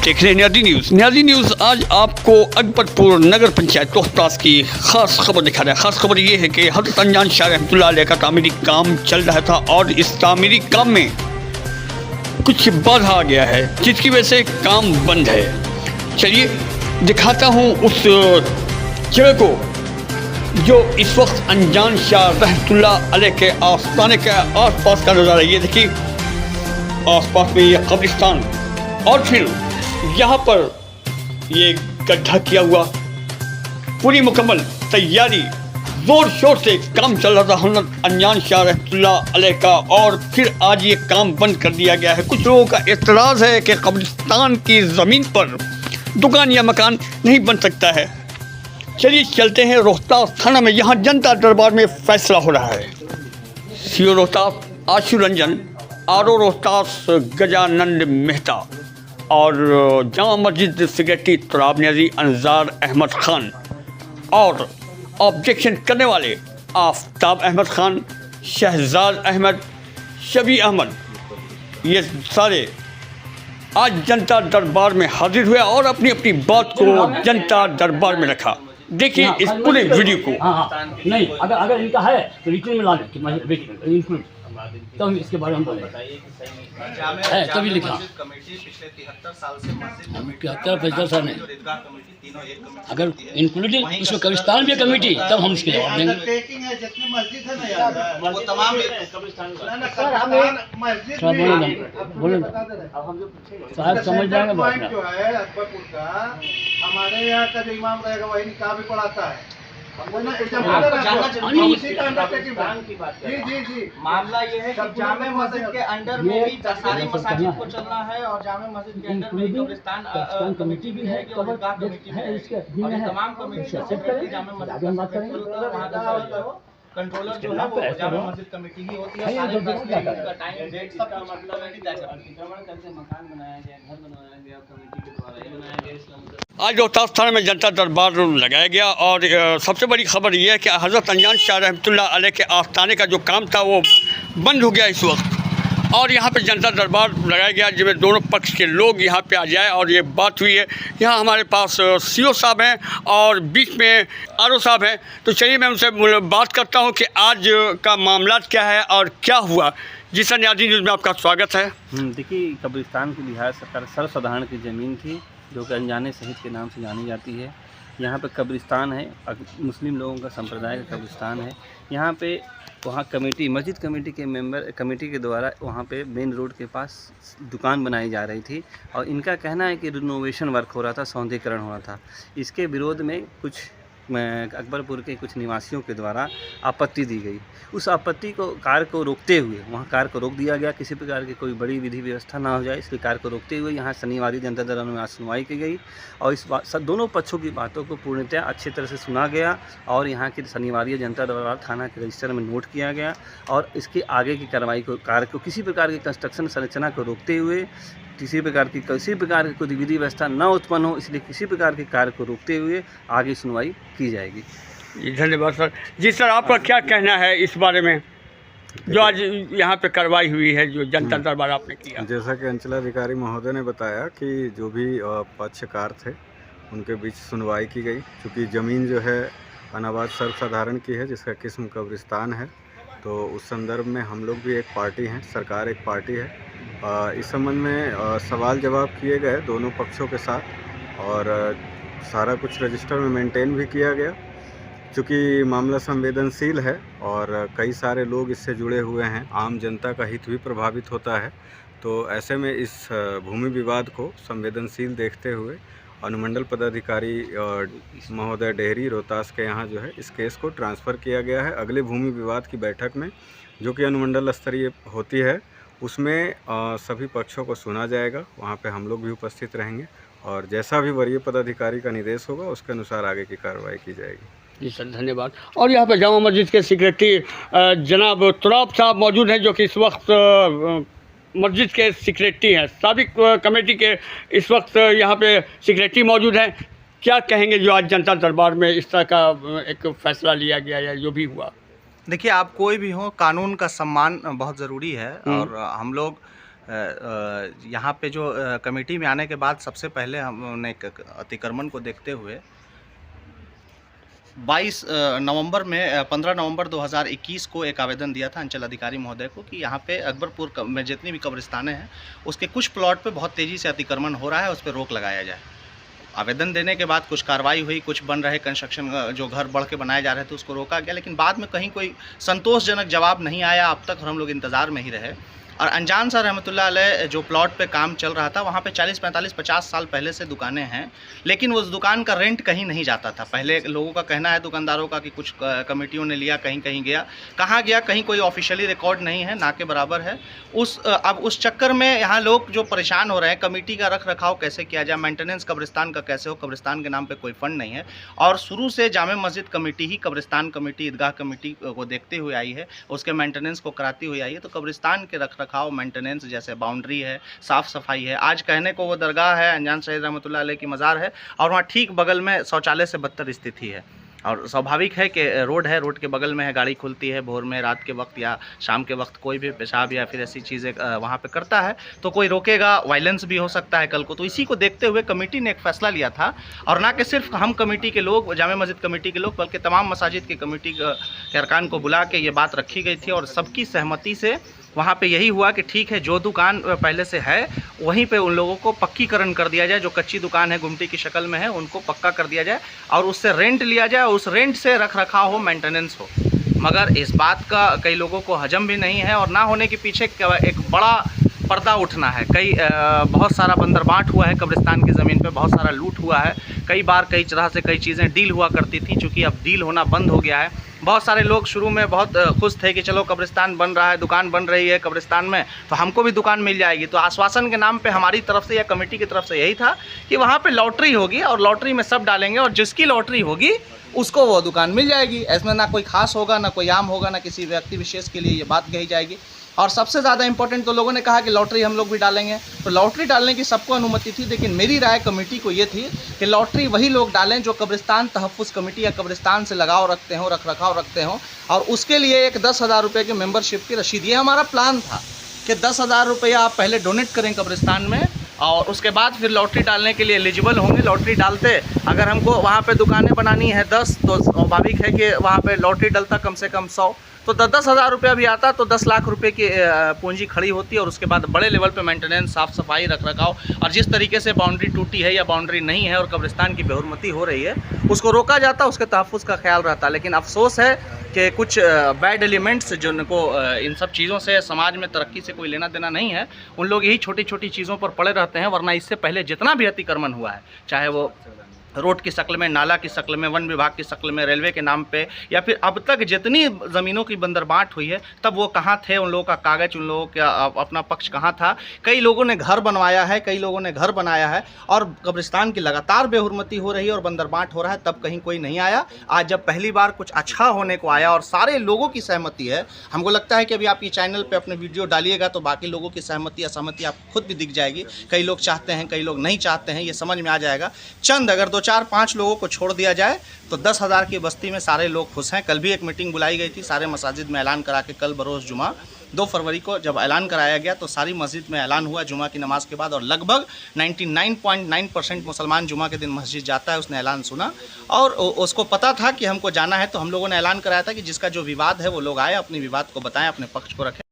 देख रहे हैं नियाज़ी न्यूज़। नियाज़ी न्यूज़ आज आपको अकबरपुर नगर पंचायत रोहतास की खास खबर दिखा रहा है। खास खबर ये है कि हज़रत अनजान शाह रहमतुल्लाह अलैह का तामीरी काम चल रहा था और इस तामीरी काम में कुछ बाधा आ गया है, जिसकी वजह से काम बंद है। चलिए दिखाता हूँ उस जगह को जो इस वक्त अनजान शाह रहमतुल्लाह अलैह के आस्थाने के आस पास का नज़ारा। ये देखिए आस पास में ये कब्रिस्तान और फिर यहाँ पर ये गड्ढा किया हुआ, पूरी मुकम्मल तैयारी, जोर शोर से काम चल रहा था हज़रत अनजान शाह रहमतुल्लाह अलैह का, और फिर आज ये काम बंद कर दिया गया है। कुछ लोगों का एतराज़ है कि कब्रिस्तान की ज़मीन पर दुकान या मकान नहीं बन सकता है। चलिए चलते हैं रोहतास थाना में, यहाँ जनता दरबार में फैसला हो रहा है। सीओ रोहतास आशु रंजन, आरओ रोहतास गजानंद मेहता और जामा मस्जिद सेक्रेटरी तुराब नियाज़ी अनजार अहमद ख़ान और ऑब्जेक्शन करने वाले आफ्ताब अहमद ख़ान, शहजाद अहमद, शबी अहमद, ये सारे आज जनता दरबार में हाजिर हुए और अपनी अपनी बात को जनता दरबार में रखा। देखिए इस पूरे वीडियो को। नहीं, अगर इनका है तो रिटर्न में ला दें तो इसके बारे में बोले है तभी लिखा कमेटी पिछले 73 साल से मस्जिद 73 साल नहीं, अगर इंक्लूडिंग उसमें कब्रिस्तान भी है कमेटी तब हम उसके जवाब देंगे। जितनी मस्जिद है ना यार वो तमाम बोले साहब समझ जाएंगे बात जो है अकबरपुर का, हमारे यहाँ का जो इमाम रहेगा वही निकाह भी पढ़ाता है। मामला ये है कि जामे मस्जिद के अंडर में भी सारी मसाजिद को चलना है और जामे मस्जिद के अंडर में कब्रिस्तान कमेटी भी है और कमेटी है, और तमाम कमेटी जामे मस्जिद कंट्रोलर जो है वो जामे मस्जिद कमेटी ही होती है। सारे का टाइम डेट सबका मतलब है कि अतिक्रमण करके मकान बनाया गया, घर बनाया गया, कमेटी के द्वारा ये बनाया गया। इसका मतलब आज रोहतास थाना में जनता दरबार लगाया गया और सबसे बड़ी खबर यह है कि हज़रत अनजान शाह रहमतुल्लाह अलैह के आस्थाने का जो काम था वो बंद हो गया इस वक्त, और यहाँ पे जनता दरबार लगाया गया जिसमें दोनों पक्ष के लोग यहाँ पे आ जाए और ये बात हुई है। यहाँ हमारे पास सीओ साहब हैं और बीच में आरओ साहब हैं, तो चलिए मैं उनसे बात करता हूँ कि आज का मामला क्या है और क्या हुआ। जी सर, नियाज़ी न्यूज़ में आपका स्वागत है। देखिए, कब्रिस्तान की बिहार सरकार सर्वसाधारण की ज़मीन थी जो कि अनजाने शहीद के नाम से जानी जाती है। यहाँ पे कब्रिस्तान है, मुस्लिम लोगों का संप्रदाय का कब्रिस्तान है। यहाँ पे वहाँ कमेटी, मस्जिद कमेटी के मेंबर कमेटी के द्वारा वहाँ पे मेन रोड के पास दुकान बनाई जा रही थी और इनका कहना है कि रिनोवेशन वर्क हो रहा था, सौंदर्यीकरण हो रहा था। इसके विरोध में कुछ अकबरपुर के कुछ निवासियों के द्वारा आपत्ति दी गई। उस आपत्ति को कार्य को रोकते हुए वहाँ कार्य को रोक दिया गया। किसी प्रकार की कोई बड़ी विधि व्यवस्था ना हो जाए इसलिए कार्य को रोकते हुए यहाँ शनिवार जनता दरबार में आज सुनवाई की गई और इस बात दोनों पक्षों की बातों को पूर्णतः अच्छी तरह से सुना गया और यहाँ की शनिवार जनता दरबार थाना के रजिस्टर में नोट किया गया और इसके आगे की कार्रवाई को, कार्य को, किसी प्रकार की कंस्ट्रक्शन संरचना को रोकते हुए किसी प्रकार की कोई विधि व्यवस्था न उत्पन्न हो, इसलिए किसी प्रकार के कार्य को रोकते हुए आगे सुनवाई की जाएगी। धन्यवाद सर। जी सर, आपका क्या कहना है इस बारे में जो आज यहाँ पे कार्रवाई हुई है, जो जनता दरबार आपने किया? जैसा कि अंचलाधिकारी महोदय ने बताया कि जो भी पक्षकार थे उनके बीच सुनवाई की गई। चूँकि ज़मीन जो है अनाबाद सर्वसाधारण की है जिसका किस्म कब्रिस्तान है, तो उस संदर्भ में हम लोग भी एक पार्टी हैं, सरकार एक पार्टी है। इस संबंध में सवाल जवाब किए गए दोनों पक्षों के साथ और सारा कुछ रजिस्टर में मेंटेन भी किया गया। चूँकि मामला संवेदनशील है और कई सारे लोग इससे जुड़े हुए हैं, आम जनता का हित भी प्रभावित होता है, तो ऐसे में इस भूमि विवाद को संवेदनशील देखते हुए अनुमंडल पदाधिकारी महोदय डेहरी रोहतास के यहाँ जो है इस केस को ट्रांसफ़र किया गया है। अगले भूमि विवाद की बैठक में जो कि अनुमंडल स्तरीय होती है उसमें सभी पक्षों को सुना जाएगा। वहाँ पे हम लोग भी उपस्थित रहेंगे और जैसा भी वरीय पदाधिकारी का निर्देश होगा उसके अनुसार आगे की कार्रवाई की जाएगी। जी सर, धन्यवाद। और यहाँ पे जामा मस्जिद के सेक्रेटरी जनाब तुराब साहब मौजूद हैं जो कि इस वक्त मस्जिद के सेक्रेटरी हैं, साबिक कमेटी के इस वक्त यहाँ पे सेक्रेटरी मौजूद हैं। क्या कहेंगे जो आज जनता दरबार में इस तरह का एक फ़ैसला लिया गया या जो भी हुआ? देखिए, आप कोई भी हो, कानून का सम्मान बहुत ज़रूरी है और हम लोग यहाँ पे जो कमेटी में आने के बाद सबसे पहले हमने अतिक्रमण को देखते हुए 15 नवंबर 2021 को एक आवेदन दिया था अंचल अधिकारी महोदय को कि यहाँ पे अकबरपुर में जितनी भी कब्रिस्तानें हैं उसके कुछ प्लॉट पे बहुत तेज़ी से अतिक्रमण हो रहा है, उस पर रोक लगाया जाए। आवेदन देने के बाद कुछ कार्रवाई हुई, कुछ बन रहे कंस्ट्रक्शन जो घर बढ़ के बनाए जा रहे थे उसको रोका गया, लेकिन बाद में कहीं कोई संतोषजनक जवाब नहीं आया अब तक, और हम लोग इंतज़ार में ही रहे। और अनजान सा रहमतुल्लाह अलैह जो प्लॉट पे काम चल रहा था वहाँ पे 40, 45, 50 साल पहले से दुकानें हैं, लेकिन उस दुकान का रेंट कहीं नहीं जाता था। पहले लोगों का कहना है, दुकानदारों का, कि कुछ कमेटियों ने लिया, कहीं कहीं गया, कहाँ गया कहीं कोई ऑफिशियली रिकॉर्ड नहीं है, ना के बराबर है। अब उस चक्कर में यहाँ लोग जो परेशान हो रहे हैं, कमेटी का रख रखाव कैसे किया जाए, मेंटेनेंस कब्रिस्तान का कैसे हो, कब्रिस्तान के नाम पर कोई फंड नहीं है। और शुरू से जामे मस्जिद कमेटी ही कब्रिस्तान कमेटी, ईदगाह कमेटी को देखते हुए आई है, उसके मेंटेनेंस को कराती हुई आई है। तो कब्रिस्तान के रख रखाव, मेंटेनेंस, जैसे बाउंड्री है, साफ़ सफाई है, आज कहने को वो दरगाह है, अनजान शहीद रहमतुल्लाह अलैह की मज़ार है, और वहाँ ठीक बगल में शौचालय से बदतर स्थिति है। और स्वाभाविक है कि रोड है, रोड के बगल में है, गाड़ी खुलती है भोर में, रात के वक्त या शाम के वक्त कोई भी पेशाब या फिर ऐसी चीज़ें वहाँ पे करता है तो कोई रोकेगा, वायलेंस भी हो सकता है कल को। तो इसी को देखते हुए कमेटी ने एक फ़ैसला लिया था, और ना कि सिर्फ हम कमेटी के लोग, जामे मस्जिद कमेटी के लोग, बल्कि तमाम मसाजिद की कमेटी के अरकान को बुला के ये बात रखी गई थी, और सबकी सहमति से वहाँ पे यही हुआ कि ठीक है, जो दुकान पहले से है वहीं पे उन लोगों को पक्कीकरण कर दिया जाए, जो कच्ची दुकान है, गुमटी की शक्ल में है, उनको पक्का कर दिया जाए, और उससे रेंट लिया जाए, उस रेंट से रख रखाव हो, मेंटेनेंस हो। मगर इस बात का कई लोगों को हजम भी नहीं है, और ना होने के पीछे एक बड़ा पर्दा उठना है। बहुत सारा बंदरबाट हुआ है कब्रिस्तान की ज़मीन पे, बहुत सारा लूट हुआ है, कई बार कई तरह से कई चीज़ें डील हुआ करती थी, चूँकि अब डील होना बंद हो गया है। बहुत सारे लोग शुरू में बहुत खुश थे कि चलो कब्रिस्तान बन रहा है, दुकान बन रही है कब्रिस्तान में, तो हमको भी दुकान मिल जाएगी। तो आश्वासन के नाम पे हमारी तरफ से या कमेटी की तरफ से यही था कि वहाँ पे लॉटरी होगी, और लॉटरी में सब डालेंगे, और जिसकी लॉटरी होगी उसको वो दुकान मिल जाएगी। इसमें ना कोई खास होगा, ना कोई आम होगा, ना किसी व्यक्ति विशेष के लिए ये बात कही जाएगी। और सबसे ज़्यादा इंपॉर्टेंट, तो लोगों ने कहा कि लॉटरी हम लोग भी डालेंगे, तो लॉटरी डालने की सबको अनुमति थी, लेकिन मेरी राय कमेटी को ये थी कि लॉटरी वही लोग डालें जो कब्रिस्तान तहफ़्फ़ुज़ कमेटी या कब्रिस्तान से लगाव रखते हों, रख रखाव रखते हों, और उसके लिए एक 10,000 रुपये की मेंबरशिप की रसीद, ये हमारा प्लान था कि 10,000 रुपया आप पहले डोनेट करें कब्रिस्तान में, और उसके बाद फिर लॉटरी डालने के लिए एलिजिबल होंगे। लॉटरी डालते, अगर हमको वहाँ पे दुकानें बनानी है 10, तो स्वाभाविक है कि वहाँ पे लॉटरी डलता कम से कम 100, तो 10,000 रुपया भी आता तो 10 लाख रुपए की पूंजी खड़ी होती, और उसके बाद बड़े लेवल पे मेंटेनेंस, साफ़ सफाई, रख रखाव, और जिस तरीके से बाउंड्री टूटी है या बाउंड्री नहीं है और कब्रिस्तान की बेहुरमती हो रही है उसको रोका जाता, उसके तहफ़्फ़ुज़ का ख्याल रहता। लेकिन अफसोस है कि कुछ बैड एलिमेंट्स जिनको इन सब चीज़ों से, समाज में तरक्की से कोई लेना देना नहीं है, उन लोग यही छोटी छोटी चीज़ों पर पड़े रहते हैं। वरना इससे पहले जितना भी अतिक्रमण हुआ है, चाहे वो रोड की शक्ल में, नाला की शक्ल में, वन विभाग की शक्ल में, रेलवे के नाम पे, या फिर अब तक जितनी ज़मीनों की बंदरबाट हुई है, तब वो कहाँ थे, उन लोगों का कागज़, उन लोगों का अपना पक्ष कहाँ था। कई लोगों ने घर बनवाया है, कई लोगों ने घर बनाया है, और कब्रिस्तान की लगातार बेहुरमती हो रही है और बंदरबाट हो रहा है, तब कहीं कोई नहीं आया। आज जब पहली बार कुछ अच्छा होने को आया और सारे लोगों की सहमति है, हमको लगता है कि अभी आप ये चैनल पर अपने वीडियो डालिएगा तो बाकी लोगों की सहमति असहमति आपको खुद भी दिख जाएगी। कई लोग चाहते हैं, कई लोग नहीं चाहते हैं, ये समझ में आ जाएगा। चंद अगर 2, 4, 5 लोगों को छोड़ दिया जाए तो 10,000 की बस्ती में सारे लोग खुश हैं। कल भी एक मीटिंग बुलाई गई थी सारे मसाजिद में, ऐलान करा के, कल बरोज़ जुमा 2 फरवरी को जब ऐलान कराया गया तो सारी मस्जिद में ऐलान हुआ जुमा की नमाज़ के बाद, और लगभग 99.9% मुसलमान जुमा के दिन मस्जिद जाता है, उसने ऐलान सुना और उसको पता था कि हमको जाना है। तो हम लोगों ने ऐलान कराया था कि जिसका जो विवाद है वो लोग आए, अपनी विवाद को बताएं, अपने पक्ष को रखें।